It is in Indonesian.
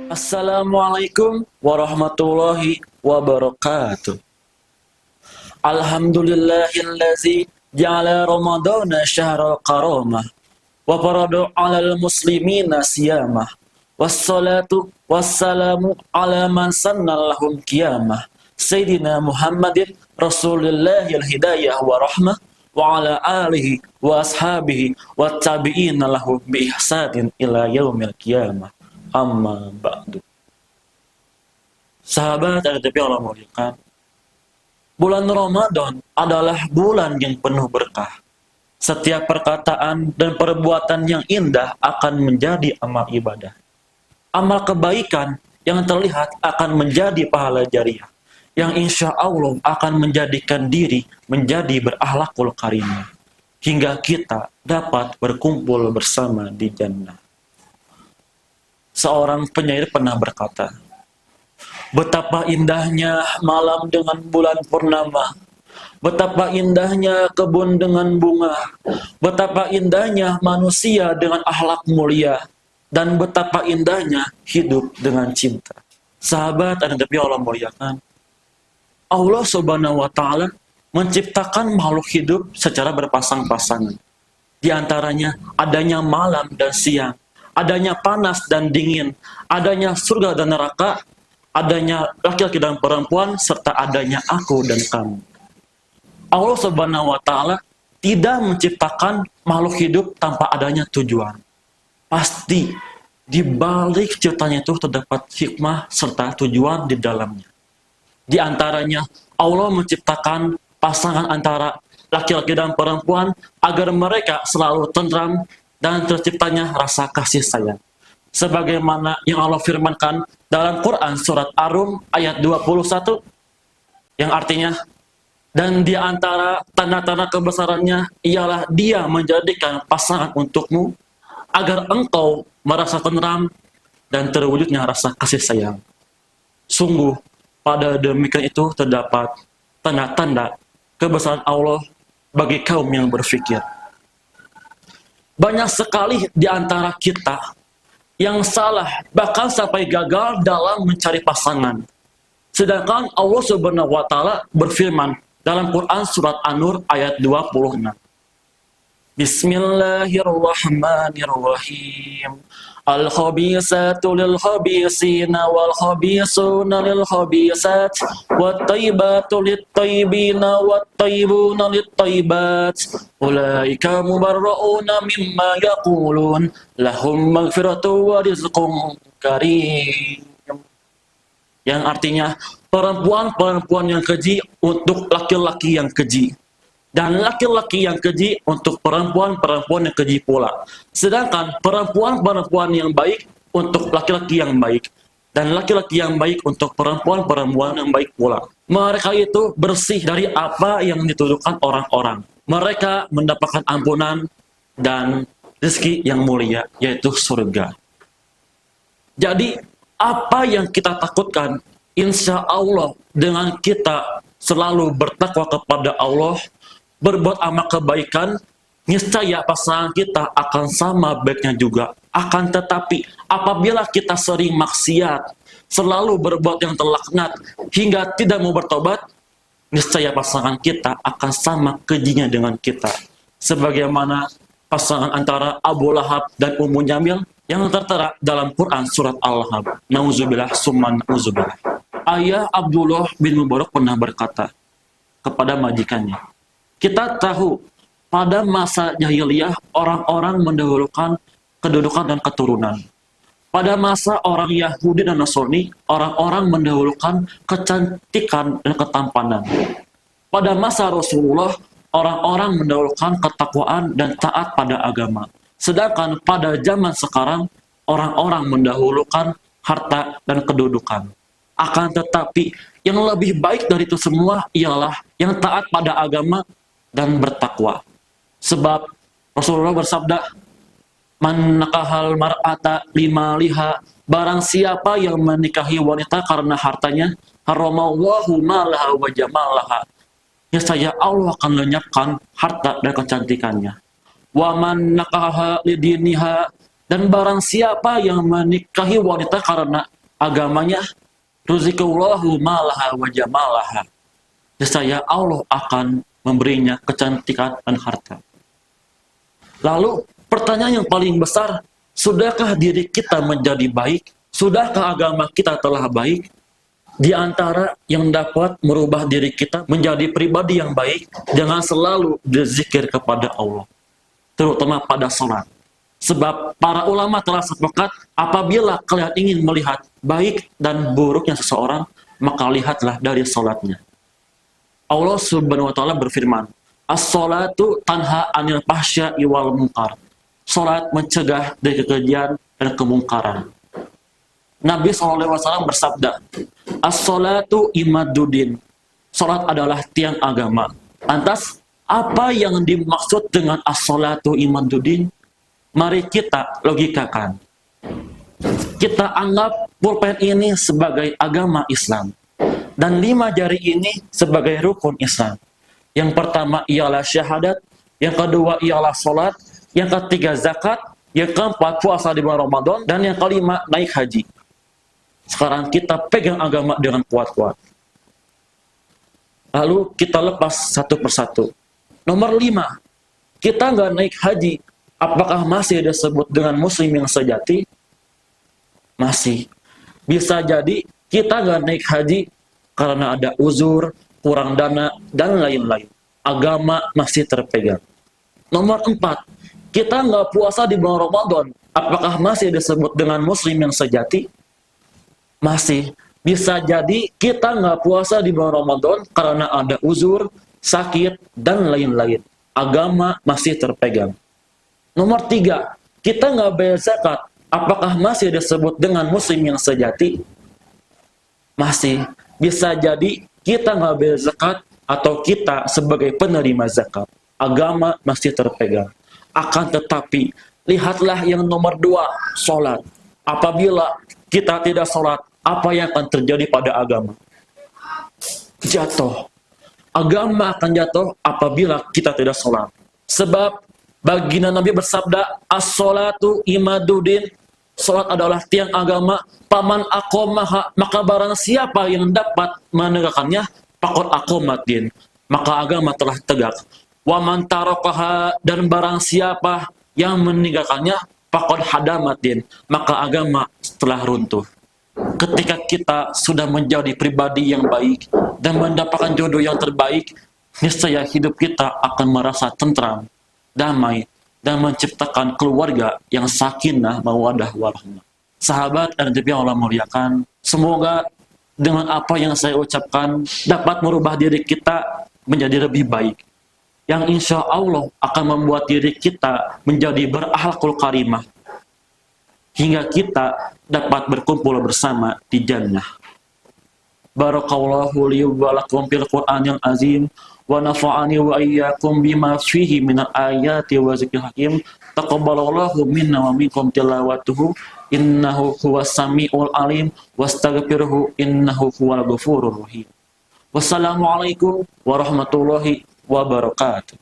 Assalamualaikum warahmatullahi wabarakatuh. Alhamdulillahillazi ja'ala ramadana syahral karamah wa farada 'alal muslimina siyamah. Wassalatu wassalamu ala man sannalahum qiyamah. Sayyidina Muhammadin Rasulillahil hidayah wa rahmah wa ala alihi wa ashabihi wa tabi'ina lahu bi ihsanin ila yaumil qiyamah. Amma ba'du. Sahabat yang Allah muliakan, bulan Ramadan adalah bulan yang penuh berkah. Setiap perkataan dan perbuatan yang indah akan menjadi amal ibadah. Amal kebaikan yang terlihat akan menjadi pahala jariah, yang insya Allah akan menjadikan diri menjadi berakhlakul karimah, hingga kita dapat berkumpul bersama di jannah. Seorang penyair pernah berkata, betapa indahnya malam dengan bulan purnama, betapa indahnya kebun dengan bunga, betapa indahnya manusia dengan akhlak mulia, dan betapa indahnya hidup dengan cinta. Sahabat dan Allah muliakan, Allah Subhanahu wa Ta'ala menciptakan makhluk hidup secara berpasang-pasangan. Di antaranya adanya malam dan siang, adanya panas dan dingin, adanya surga dan neraka, adanya laki-laki dan perempuan, serta adanya aku dan kamu. Allah Subhanahu wa Ta'ala tidak menciptakan makhluk hidup tanpa adanya tujuan. Pasti di balik ciptanya itu terdapat hikmah serta tujuan di dalamnya. Di antaranya Allah menciptakan pasangan antara laki-laki dan perempuan agar mereka selalu tentram dan terciptanya rasa kasih sayang. Sebagaimana yang Allah firmankan dalam Quran surat Ar-Rum ayat 21, yang artinya, dan di antara tanda-tanda kebesarannya ialah Dia menjadikan pasangan untukmu agar engkau merasa tenteram dan terwujudnya rasa kasih sayang. Sungguh pada demikian itu terdapat tanda-tanda kebesaran Allah bagi kaum yang berfikir. Banyak sekali di antara kita yang salah, bahkan sampai gagal dalam mencari pasangan. Sedangkan Allah Subhanahu wa Ta'ala berfirman dalam Quran surat An-Nur ayat 26. Bismillahirrahmanirrahim. Al-khabisatu lil-khabisina wal-khabisuna lil-khabisat wat-tayyibatu lit-tayyibina wat-tayyibuna lit-tayyibat ulaika mubarra'una mimma yaqulun lahum maghfiratu wa rizqun karim. Yang artinya, perempuan-perempuan yang keji untuk laki-laki yang keji, dan laki-laki yang keji untuk perempuan-perempuan yang keji pula. Sedangkan perempuan-perempuan yang baik untuk laki-laki yang baik, dan laki-laki yang baik untuk perempuan-perempuan yang baik pula. Mereka itu bersih dari apa yang dituduhkan orang-orang. Mereka mendapatkan ampunan dan rezeki yang mulia, yaitu surga. Jadi, apa yang kita takutkan, insya Allah dengan kita selalu bertakwa kepada Allah, berbuat amal kebaikan, niscaya pasangan kita akan sama baiknya juga. Akan tetapi apabila kita sering maksiat, selalu berbuat yang terlaknat hingga tidak mau bertobat, niscaya pasangan kita akan sama kejinya dengan kita. Sebagaimana pasangan antara Abu Lahab dan Ummu Jamil yang tertera dalam Quran surat Al-Lahab. Nauzubillah summa nauzubillah. Ayah Abdullah bin Mubarak pernah berkata kepada majikannya, kita tahu pada masa jahiliyah orang-orang mendahulukan kedudukan dan keturunan. Pada masa orang Yahudi dan Nasrani, orang-orang mendahulukan kecantikan dan ketampanan. Pada masa Rasulullah, orang-orang mendahulukan ketakwaan dan taat pada agama. Sedangkan pada zaman sekarang, orang-orang mendahulukan harta dan kedudukan. Akan tetapi, yang lebih baik dari itu semua ialah yang taat pada agama dan bertakwa. Sebab Rasulullah bersabda, man nakahal mar'ata lima liha, barang siapa yang menikahi wanita karena hartanya, haramallahu malaha wa jamalaha, niscaya Allah akan lenyapkan harta dan kecantikannya. Wa man nakaha lidiniha, dan barang siapa yang menikahi wanita karena agamanya, ruziqallahu malaha wa jamalaha. Saya Allah akan memberinya kecantikan dan harta. Lalu pertanyaan yang paling besar, sudahkah diri kita menjadi baik? Sudahkah agama kita telah baik? Di antara yang dapat merubah diri kita menjadi pribadi yang baik, jangan selalu berzikir kepada Allah, terutama pada sholat. Sebab para ulama telah sepakat, apabila kalian ingin melihat baik dan buruknya seseorang, maka lihatlah dari sholatnya. Allah Subhanahu wa Ta'ala berfirman, as-sholatu tanha anil fahsya'i wal munkar. Sholat mencegah dari kekejian dan kemungkaran. Nabi SAW bersabda, as-sholatu imaduddin. Sholat adalah tiang agama. Lantas, apa yang dimaksud dengan as-sholatu imaduddin? Mari kita logikakan. Kita anggap pulpen ini sebagai agama Islam. Dan 5 jari ini sebagai rukun Islam. Yang pertama ialah syahadat, yang kedua ialah sholat, yang ketiga zakat, yang keempat puasa di bulan Ramadan, dan yang kelima naik haji. Sekarang kita pegang agama dengan kuat-kuat. Lalu kita lepas satu persatu. Nomor 5, kita nggak naik haji, apakah masih disebut dengan muslim yang sejati? Masih. Bisa jadi kita nggak naik haji karena ada uzur, kurang dana, dan lain-lain. Agama masih terpegang. Nomor 4, kita nggak puasa di bulan Ramadan. Apakah masih disebut dengan muslim yang sejati? Masih. Bisa jadi kita nggak puasa di bulan Ramadan karena ada uzur, sakit, dan lain-lain. Agama masih terpegang. Nomor 3, kita nggak bayar zakat. Apakah masih disebut dengan muslim yang sejati? Masih. Bisa jadi kita nggak bayar zakat atau kita sebagai penerima zakat. Agama masih terpegang. Akan tetapi, lihatlah yang nomor 2, sholat. Apabila kita tidak sholat, apa yang akan terjadi pada agama? Jatuh. Agama akan jatuh apabila kita tidak sholat. Sebab baginda Nabi bersabda, as-sholatu imaduddin. Sholat adalah tiang agama. Paman aqomaha, maka barang siapa yang dapat menegakkannya, faqad aqomaddin, maka agama telah tegak. Wa man tarakaha, dan barang siapa yang meninggalkannya, faqad hadamaddin, maka agama telah runtuh. Ketika kita sudah menjadi pribadi yang baik dan mendapatkan jodoh yang terbaik, niscaya hidup kita akan merasa tentram, damai, dan menciptakan keluarga yang sakinah, mawaddah, warahmah. Sahabat dan yang Allah muliakan, semoga dengan apa yang saya ucapkan dapat merubah diri kita menjadi lebih baik, yang insya Allah akan membuat diri kita menjadi berakhlakul karimah, hingga kita dapat berkumpul bersama di jannah. Barakallahu li wa lakum fil Qur'anil azim, wa nafa'ani wa iyyakum bima fihi minal ayati wa zikril hakim. Taqabbalallahu minna wa minkum tilawatuhu, innahu huwas samiul alim, wastaghfiruhu innahu huwal ghafurur rahim. Wassalamualaikum warahmatullahi wabarakatuh.